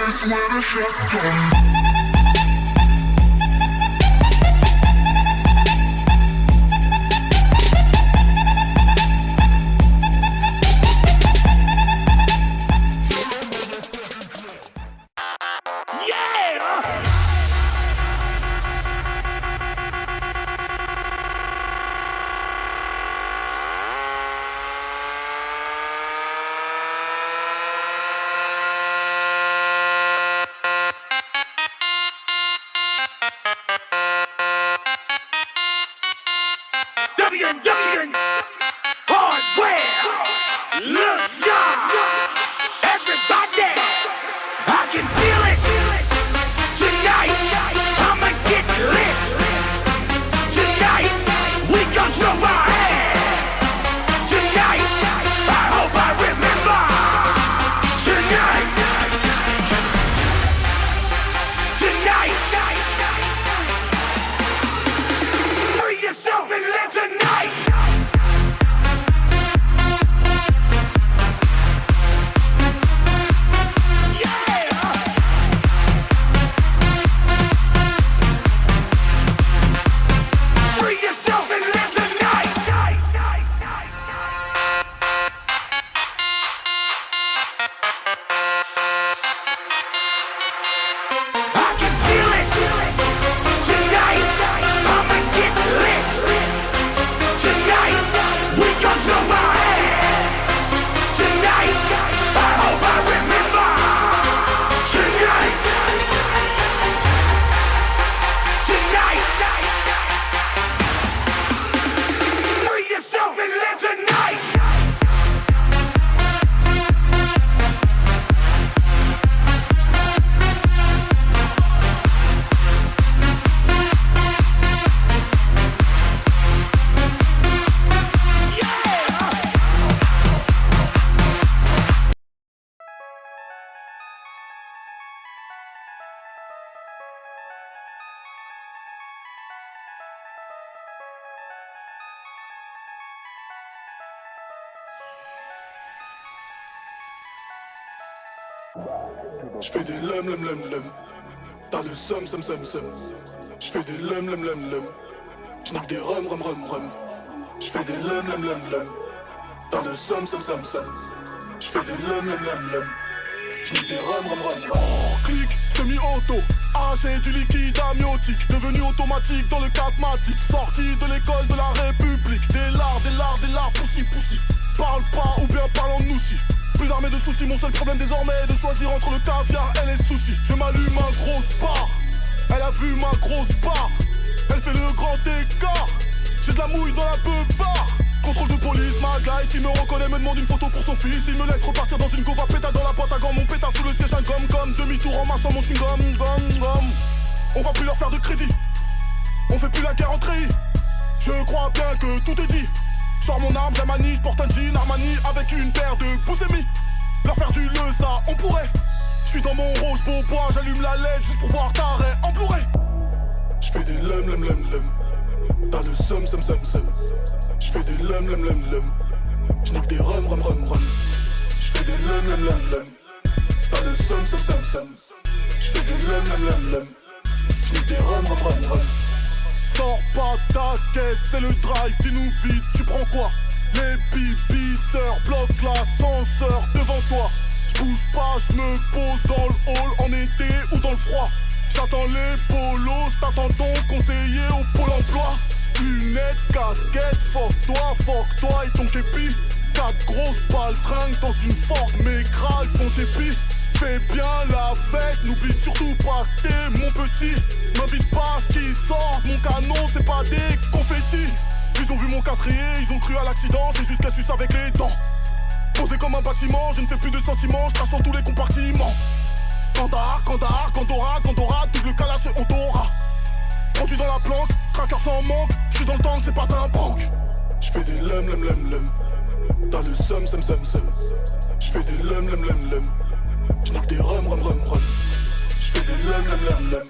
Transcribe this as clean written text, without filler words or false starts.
place where the shotgun. WW Hardware. Look, y'all, everybody, I can feel it tonight. I'ma get lit tonight. We gon' show our ass tonight. I hope I remember tonight. Tonight. Free yourself and live tonight. Free yourself and live tonight. I can feel it tonight. I'ma get lit tonight. We gon' show our ass tonight. I hope I remember tonight. Tonight. Free yourself and live tonight. J'fais des lum lum lum lum. T'as le somme. J'fais des lum lum lum lum. J'nique des rum. J'fais des lum lum lum lum. T'as le somme. J'fais des lum lum lum lum. J'nique des rum. Clic, semi-auto. J'ai du liquide amniotique, devenu automatique dans le catmatique. Sorti de l'école de la République. Des lards, poussi. Parle pas ou bien parle en nouchi. Plus d'armée de soucis, mon seul problème désormais est de choisir entre le caviar et les sushis. Je m'allume ma grosse barre, elle a vu ma grosse barre. Elle fait le grand écart, j'ai de la mouille dans la barre. Contrôle de police, ma guy qui me reconnaît me demande une photo pour son fils. Il me laisse repartir dans une gova, pétard dans la boîte à gants. Mon pétard sous le siège, un gomme. Demi-tour en marchant mon chewing-gum. On va plus leur faire de crédit, on fait plus la guerre en treillis. Je crois bien que tout est dit. J'sors mon arme, Jamani, j'porte un jean Armani avec une paire de Bouzemi. Leur faire du ça, on pourrait. J'suis dans mon rose beau bois, j'allume la LED juste pour voir taré en Blu-ray. J'fais des lum lum lum lum. T'as le somme. J'fais des lum lum lum lum. J'nique des rum. J'fais des lum lum lum lum. T'as le somme. J'fais des lum lum lum. J'nique des rum. Sors pas ta caisse, c'est le drive, dis-nous vite, tu prends quoi? Les bibisseurs bloquent l'ascenseur devant toi. J'bouge pas, j'me pose dans le hall en été ou dans le froid. J'attends les polos, t'attends ton conseiller au pôle emploi. Lunettes, casquette, fuck toi et ton képi. 4 grosses baltringues dans une Ford Mégral font képi. Fais bien la fête, n'oublie surtout pas que t'es mon petit. M'invite pas à ce qui sort, mon canon c'est pas des confettis. Ils ont vu mon casse rayé, ils ont cru à l'accident, c'est juste qu'elle suce avec les dents. Posé comme un bâtiment, je ne fais plus de sentiments, je crache dans tous les compartiments. Gandora, double calache et Ondora. Rendu dans la planque, craqueur sans manque, je suis dans le tank, c'est pas un banque. J'fais des lum lum lum lum. T'as le somme. J'fais des lum lum lum lum. J'nique des rum. J'fais des lum lum lum lum.